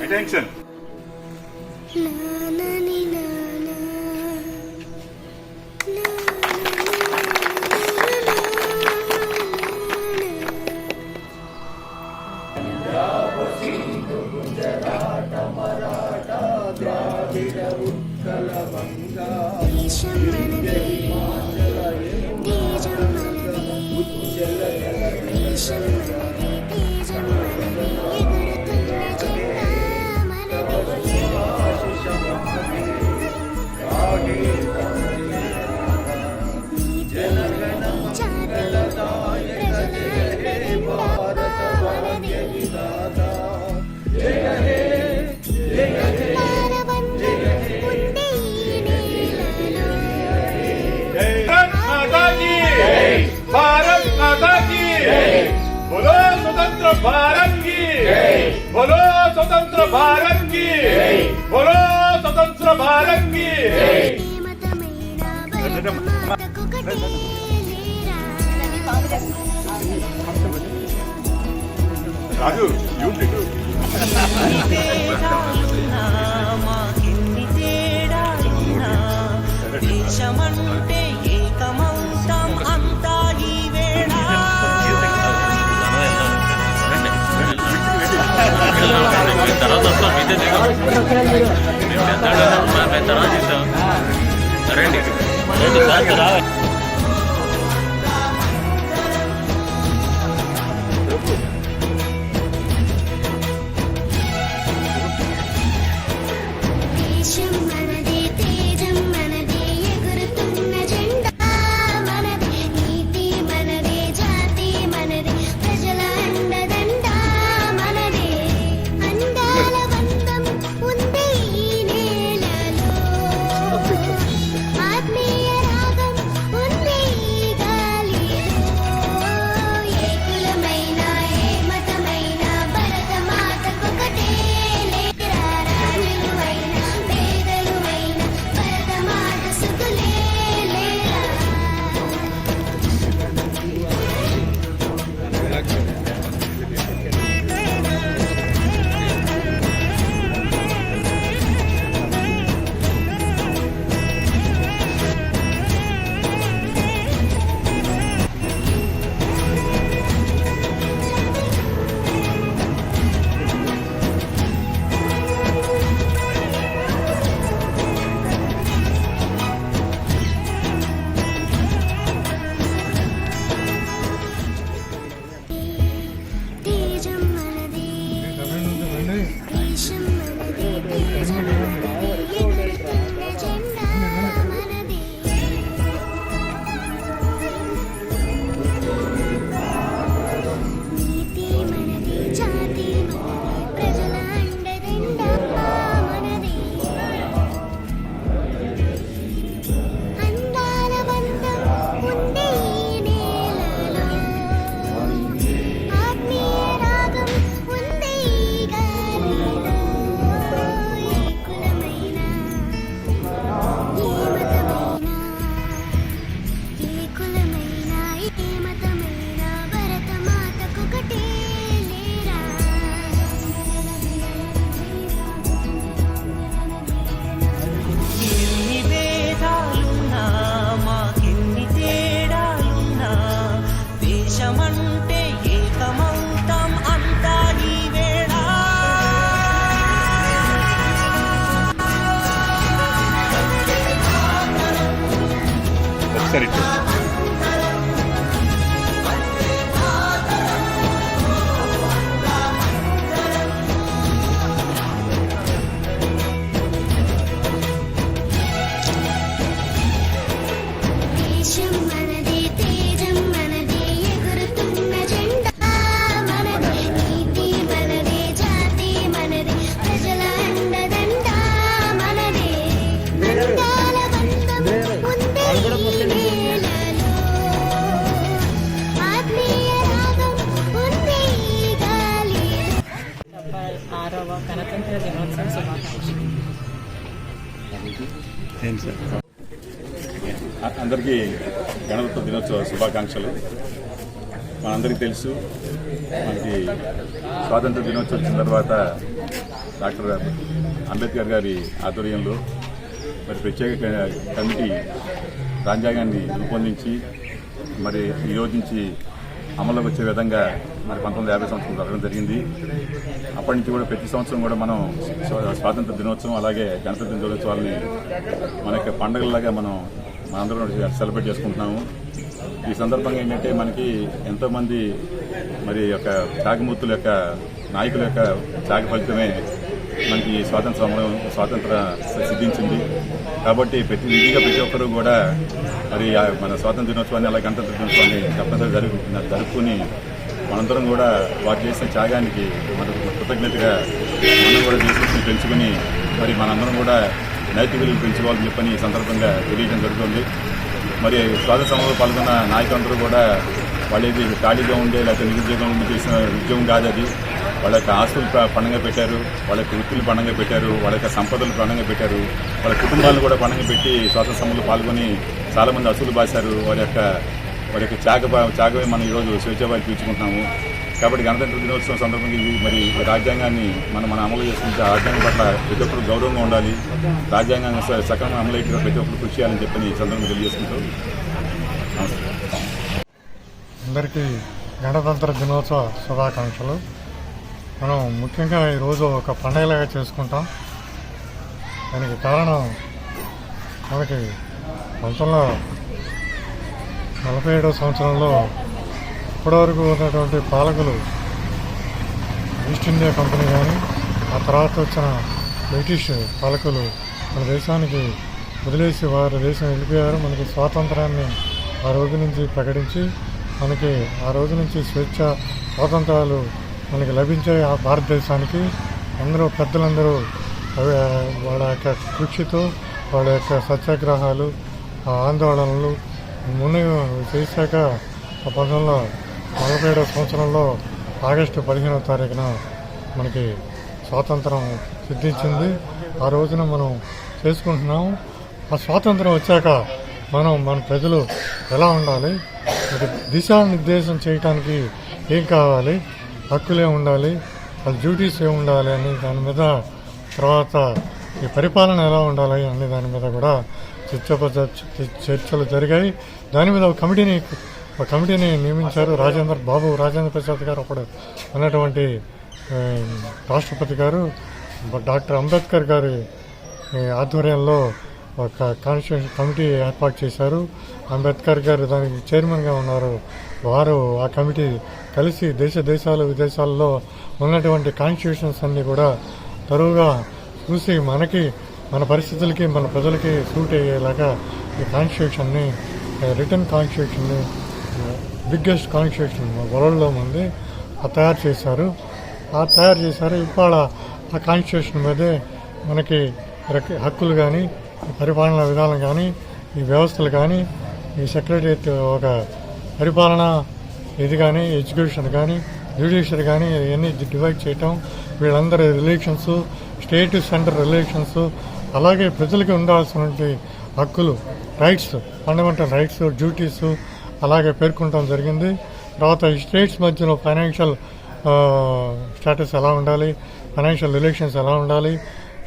Attention. बोलो स्वतंत्र भारत की, बोलो स्वतंत्र भारत की, बोलो स्वतंत्र भारत की। राजू यू దేశమంటే ఏకమౌతం అంతా ఈ వేళ గణతంత్ర దినోత్సవ శుభాకాంక్షలు. అందరికీ గణతంత్ర దినోత్సవ శుభాకాంక్షలు. మనందరికీ తెలుసు, మనకి స్వాతంత్ర దినోత్సవం వచ్చిన తర్వాత డాక్టర్ అంబేద్కర్ గారి ఆధ్వర్యంలో మరి ప్రత్యేక కమిటీ రాజ్యాంగాన్ని రూపొందించి మరి ఈ రోజు నుంచి అమల్లోకి వచ్చే విధంగా మరి 1950 సంవత్సరం జరగడం జరిగింది. అప్పటి నుంచి కూడా ప్రతి సంవత్సరం కూడా మనం స్వాతంత్ర దినోత్సవం అలాగే గణతంత్ర దినోత్సవాలని మన యొక్క పండుగలాగా మనందరం సెలబ్రేట్ చేసుకుంటున్నాము. ఈ సందర్భంగా ఏంటంటే మనకి ఎంతోమంది మరి యొక్క త్యాగమూర్తుల యొక్క నాయకుల యొక్క త్యాగ ఫలితమే మనకి స్వాతంత్ర సిద్ధించింది. కాబట్టి ప్రతి ఒక్కరూ కూడా మరి మన స్వాతంత్ర దినోత్సవాన్ని అలాగే గణతంత్ర దినోత్సవాన్ని తప్పనిసరి జరుపుకుని మనందరం కూడా వారు చేసిన త్యాగానికి మనకు కృతజ్ఞతగా మనం కూడా దేశం పెంచుకుని మరి మనందరం కూడా నైతిక విలువలు పెంచుకోవాలని చెప్పని ఈ సందర్భంగా తెలియడం జరుగుతుంది. మరి స్వాతంత్ర సమరంలో పాల్గొన్న నాయకులందరూ కూడా వాళ్ళేది ఖాళీగా ఉండే లేకపోతే నిరుద్యోగం చేసిన ఉద్యోగం కాదు అది. వాళ్ళ యొక్క ఆస్తులు పణంగా పెట్టారు, వాళ్ళ యొక్క వృత్తులు పణంగా పెట్టారు, వాళ్ళ యొక్క సంపదలు పణంగా పెట్టారు, వాళ్ళ కుటుంబాలను కూడా పణంగా పెట్టి స్వాతంత్ర సమరంలో పాల్గొని చాలామంది అసూలు బాశారు. వారి యొక్క త్యాగమే మనం ఈరోజు స్వేచ్ఛావాయి తీర్చుకుంటున్నాము. కాబట్టి గణతంత్ర దినోత్సవం సందర్భంగా మరి రాజ్యాంగాన్ని మనం అమలు చేసుకుంటే రాజ్యాంగం పట్ల ప్రతి ఒక్కరు గౌరవంగా ఉండాలి, రాజ్యాంగాన్ని సక్రమంగా అమలు అయ్యేట్టుగా ప్రతి ఒక్కరు కృషి చేయాలని చెప్పని ఈ సందర్భంగా తెలియజేసుకుంటూ నమస్కారం. అందరికీ గణతంత్ర దినోత్సవ శుభాకాంక్షలు. మనం ముఖ్యంగా ఈరోజు ఒక పండగలాగా చేసుకుంటాం. దానికి కారణం మనకి 1947 సంవత్సరంలో ఇప్పటివరకు ఉన్నటువంటి పాలకులు ఈస్ట్ ఇండియా కంపెనీ కానీ ఆ తర్వాత వచ్చిన బ్రిటిష్ పాలకులు మన దేశానికి వదిలేసి వారి దేశం వెళ్ళిపోయారు. మనకి స్వాతంత్రాన్ని ఆ రోజు నుంచి ప్రకటించి మనకి ఆ రోజు నుంచి స్వాతంత్రాలు మనకి లభించాయి. ఆ భారతదేశానికి అందరూ పెద్దలందరూ వాళ్ళ యొక్క కృషితో వాళ్ళ యొక్క సత్యాగ్రహాలు ఆందోళనలు ముని చేశాక 1947 సంవత్సరంలో ఆగస్టు 15వ తారీఖున మనకి స్వాతంత్రం సిద్ధించింది. ఆ రోజున మనం చేసుకుంటున్నాము. ఆ స్వాతంత్రం వచ్చాక మన ప్రజలు ఎలా ఉండాలి, దిశానిర్దేశం చేయడానికి ఏం కావాలి, హక్కులే ఉండాలి, వాళ్ళ డ్యూటీస్ ఏమి ఉండాలి అని దాని మీద, తర్వాత ఈ పరిపాలన ఎలా ఉండాలి అనే దాని మీద కూడా చర్చలు జరిగాయి. దాని మీద ఒక కమిటీని నియమించారు. రాజేంద్ర ప్రసాద్ గారు అప్పుడు ఉన్నటువంటి రాష్ట్రపతి గారు డాక్టర్ అంబేద్కర్ గారి ఆధ్వర్యంలో ఒక కాన్స్టిట్యూషన్ కమిటీ ఏర్పాటు చేశారు. అంబేద్కర్ గారు దానికి చైర్మన్గా ఉన్నారు. వారు ఆ కమిటీ కలిసి దేశాలు విదేశాల్లో ఉన్నటువంటి కాన్స్టిట్యూషన్స్ అన్నీ కూడా తరువుగా చూసి మన పరిస్థితులకి మన ప్రజలకి సూట్ అయ్యేలాగా ఈ కాన్స్టిట్యూషన్ని రిటర్న్ కాన్స్టిట్యూషన్ని బిగ్గెస్ట్ కాన్స్టిట్యూషన్ వరల్డ్లో ఉంది తయారు చేశారు. ఇవాళ ఆ కాన్స్టిట్యూషన్ మీదే మనకి హక్కులు కానీ, పరిపాలనా విధానం కానీ, ఈ వ్యవస్థలు కానీ, ఈ సెక్రటరియట్ ఒక పరిపాలన ఇది కానీ, ఎడ్యుకేషన్ కానీ, జ్యుడిషియరీ కానీ ఇవన్నీ డివైడ్ చేయటం, వీళ్ళందరి రిలేషన్స్, స్టేట్ సెంటర్ రిలేషన్స్, అలాగే ప్రజలకి ఉండాల్సినటువంటి హక్కులు, రైట్స్, ఫండమెంటల్ రైట్స్, డ్యూటీస్ అలాగే పేర్కొనడం జరిగింది. తర్వాత ఈ స్టేట్స్ మధ్యలో ఫైనాన్షియల్ స్టేటస్ ఎలా ఉండాలి, ఫైనాన్షియల్ రిలేషన్స్ ఎలా ఉండాలి,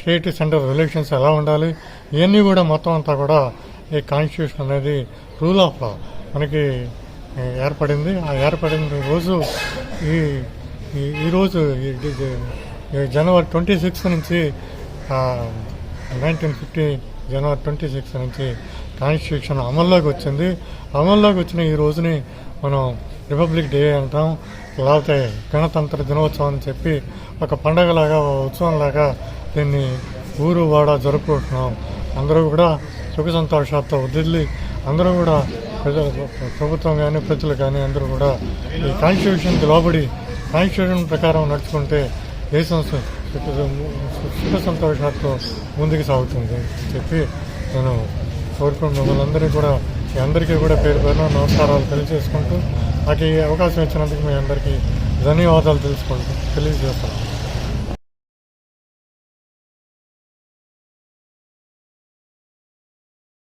స్టేట్ సెంటర్ రిలేషన్స్ ఎలా ఉండాలి, ఇవన్నీ కూడా మొత్తం అంతా కూడా ఈ కాన్స్టిట్యూషన్ అనేది రూల్ ఆఫ్ లా మనకి ఏర్పడింది. ఆ ఏర్పడిన రోజు ఈరోజు జనవరి 26 నుంచి 1950 జనవరి 26 నుంచి కాన్స్టిట్యూషన్ అమల్లోకి వచ్చింది. అమల్లోకి వచ్చిన ఈ రోజుని మనం రిపబ్లిక్ డే అంటాం, లేకపోతే గణతంత్ర దినోత్సవం అని చెప్పి ఒక పండగలాగా, ఉత్సవంలాగా దీన్ని ఊరు వాడ జరుపుకుంటున్నాం. అందరూ కూడా సుఖ సంతోషాలతో వదిలి అందరూ కూడా ప్రభుత్వం కానీ ప్రజలు కానీ అందరూ కూడా ఈ కాన్స్టిట్యూషన్కి లోబడి కాన్స్టిట్యూషన్ ప్రకారం నడుచుకుంటే దేశం సుఖ సంతోషాలతో ముందుకు సాగుతుంది అని చెప్పి నేను కోరుకుంటున్నాను. మిమ్మల్ని అందరికీ కూడా పేరు పేరున నమస్కారాలు తెలియజేసుకుంటూ నాకు ఈ అవకాశం ఇచ్చినందుకు మీ అందరికీ ధన్యవాదాలు తెలియజేస్తాను.